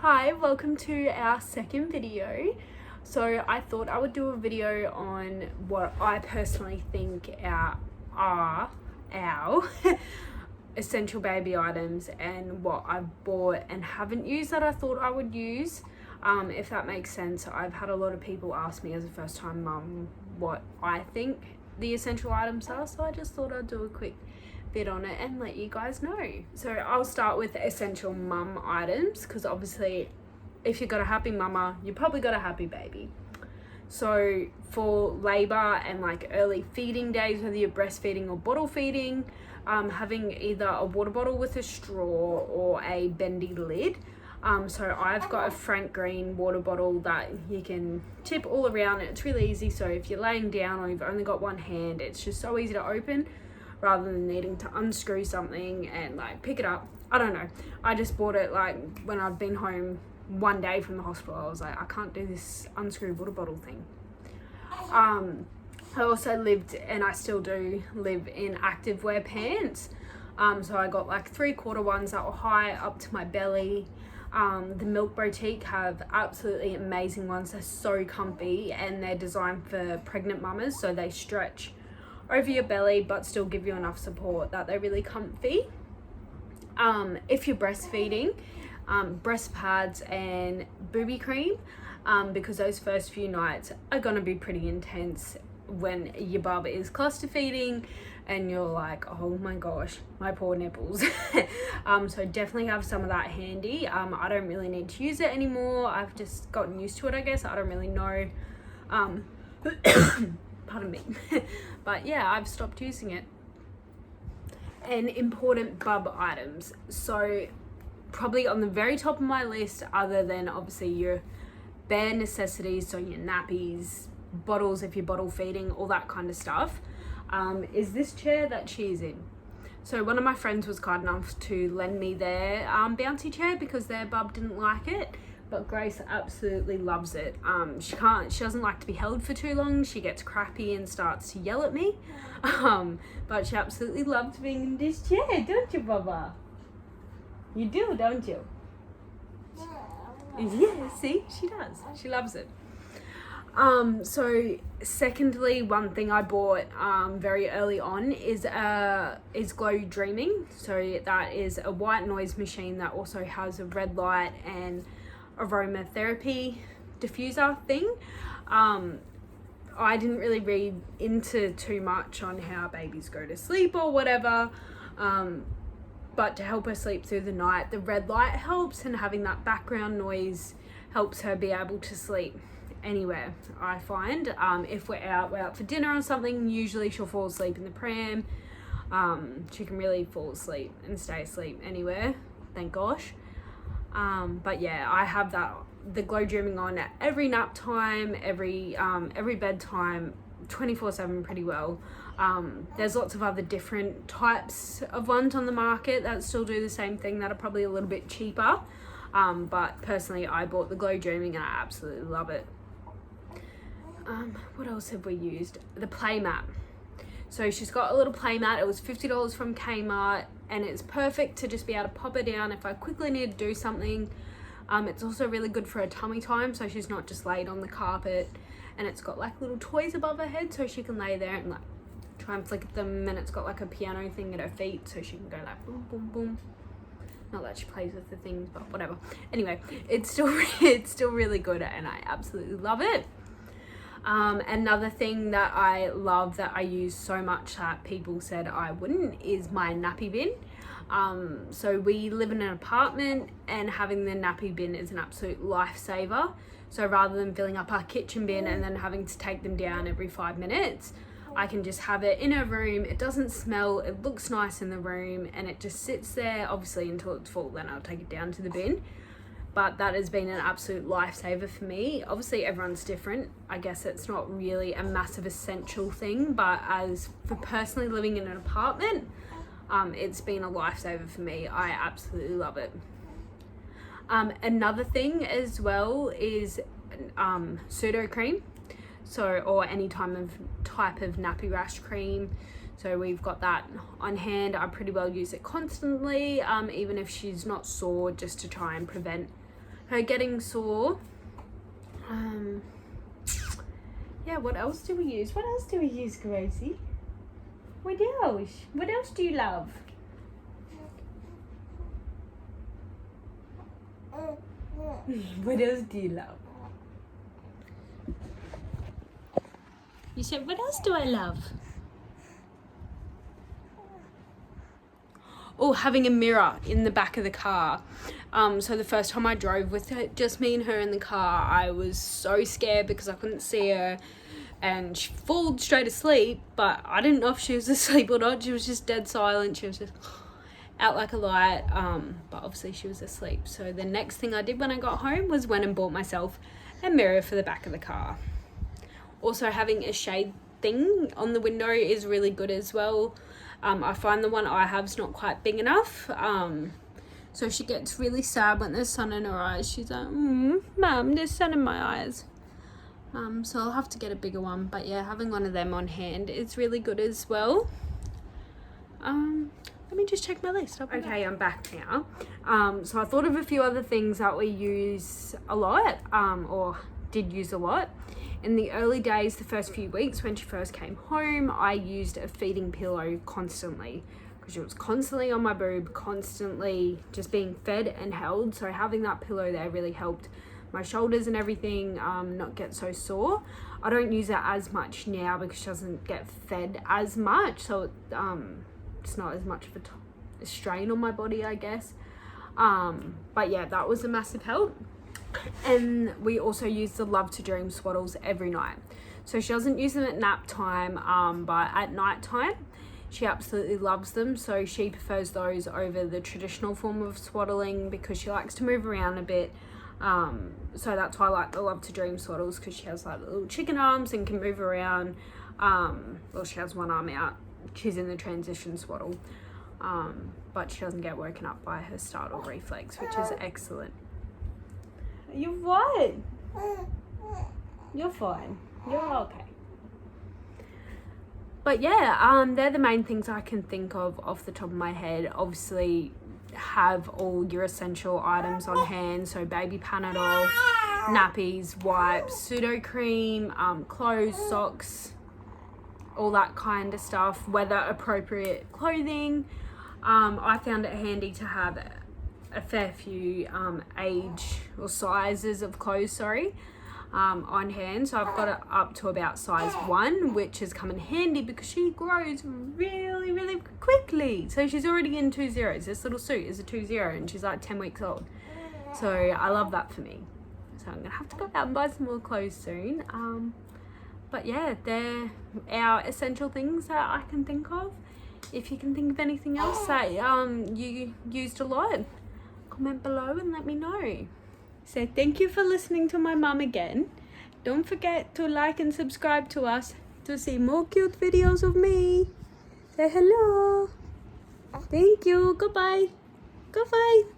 Hi, welcome to our second video. So I thought I would do a video on what I personally think are our essential baby items and what I've bought and haven't used that I thought I would use. If that makes sense. I've had a lot of people ask me as a first time mum what I think the essential items are, so I just thought I'd do a quick bit on it and let you guys know. So I'll start with essential mum items, because obviously if you've got a happy mama, you probably got a happy baby. So for labor and like early feeding days, whether you're breastfeeding or bottle feeding, having either a water bottle with a straw or a bendy lid. So I've got a Frank Green water bottle that you can tip all around. It's really easy, so if you're laying down or you've only got one hand, it's just so easy to open rather than needing to unscrew something and like pick it up. I don't know, I just bought it like when I've been home one day from the hospital. I was like, I can't do this unscrew water bottle thing. I also lived, and I still do live, in activewear pants. So I got like 3/4 ones that were high up to my belly. The Milk Boutique have absolutely amazing ones. They're so comfy and they're designed for pregnant mamas, so they stretch over your belly but still give you enough support that they're really comfy. If you're breastfeeding, breast pads and booby cream, because those first few nights are going to be pretty intense when your bub is cluster feeding and you're like, oh my gosh, my poor nipples. So definitely have some of that handy. I don't really need to use it anymore. I've just gotten used to it, I guess. I don't really know. Pardon me. But yeah, I've stopped using it. And important bub items. So probably on the very top of my list, other than obviously your bare necessities, so your nappies, bottles if you're bottle feeding, all that kind of stuff, is this chair that she's in. So one of my friends was kind enough to lend me their bouncy chair because their bub didn't like it, but Grace absolutely loves it. She doesn't like to be held for too long. She gets crappy and starts to yell at me. But she absolutely loves being in this chair, don't you, Bubba? You do, don't you? Yeah, see, she does. She loves it. So secondly, one thing I bought very early on is Glow Dreaming. So that is a white noise machine that also has a red light and aromatherapy diffuser thing. I didn't really read into too much on how babies go to sleep or whatever, but to help her sleep through the night, the red light helps, and having that background noise helps her be able to sleep anywhere. I find if we're out for dinner or something, usually she'll fall asleep in the pram. She can really fall asleep and stay asleep anywhere, thank gosh. But yeah, I have the Glow Dreaming on at every nap time, every bedtime, 24/7 pretty well. There's lots of other different types of ones on the market that still do the same thing that are probably a little bit cheaper. But personally, I bought the Glow Dreaming and I absolutely love it. What else have we used? The play mat. So she's got a little play mat. It was $50 from Kmart, and it's perfect to just be able to pop her down if I quickly need to do something. It's also really good for her tummy time, so she's not just laid on the carpet, and it's got like little toys above her head so she can lay there and like try and flick at them, and it's got like a piano thing at her feet so she can go like boom boom boom. Not that she plays with the things, but whatever. Anyway, it's still really good and I absolutely love it. Another thing that I love that I use so much that people said I wouldn't is my nappy bin. So we live in an apartment, and having the nappy bin is an absolute lifesaver. So rather than filling up our kitchen bin and then having to take them down every 5 minutes, I can just have it in her room. It doesn't smell, it looks nice in the room, and it just sits there, obviously until it's full, then I'll take it down to the bin. But that has been an absolute lifesaver for me. Obviously everyone's different. I guess it's not really a massive essential thing, but as for personally living in an apartment, it's been a lifesaver for me. I absolutely love it. Another thing as well is pseudo cream. So, or any type of nappy rash cream. So we've got that on hand. I pretty well use it constantly, even if she's not sore, just to try and prevent her getting sore. Yeah, what else do we use? What else do we use, Gracie? What else? What else do you love? What else do you love? You said, what else do I love? Oh, having a mirror in the back of the car. So the first time I drove with her, just me and her in the car, I was so scared because I couldn't see her, and she fallen straight asleep, but I didn't know if she was asleep or not. She was just dead silent. She was just out like a light, but obviously she was asleep. So the next thing I did when I got home was went and bought myself a mirror for the back of the car. Also, having a shade thing on the window is really good as well. I find the one I have is not quite big enough, so she gets really sad when there's sun in her eyes. She's like, Mum, there's sun in my eyes. So I'll have to get a bigger one, but yeah, having one of them on hand is really good as well. Let me just check my list. Okay, I'm back now. So I thought of a few other things that we use a lot, or did use a lot. In the early days, the first few weeks when she first came home, I used a feeding pillow constantly because she was constantly on my boob, constantly just being fed and held. So having that pillow there really helped my shoulders and everything not get so sore. I don't use it as much now because she doesn't get fed as much, so it's not as much of a strain on my body, I guess. But yeah, that was a massive help. And we also use the Love to Dream swaddles every night. So she doesn't use them at nap time, but at night time she absolutely loves them. So she prefers those over the traditional form of swaddling because she likes to move around a bit. So that's why I like the Love to Dream swaddles, because she has like little chicken arms and can move around. Well, she has one arm out. She's in the transition swaddle, but she doesn't get woken up by her startle reflex, which is excellent. You're fine. You're fine. You're okay. But yeah, they're the main things I can think of off the top of my head. Obviously, have all your essential items on hand. So baby Panadol, nappies, wipes, pseudo cream, clothes, socks, all that kind of stuff. Weather appropriate clothing. I found it handy to have a fair few age or sizes of clothes, on hand. So I've got it up to about size 1, which has come in handy because she grows really, really quickly. So she's already in 2 zeros. This little suit is a 2 0 and she's like 10 weeks old. So I love that for me. So I'm gonna have to go out and buy some more clothes soon. But yeah, they're our essential things that I can think of. If you can think of anything else that you used a lot, comment below and let me know. So thank you for listening to my mum again. Don't forget to like and subscribe to us to see more cute videos of me. Say hello. Thank you. Goodbye. Goodbye.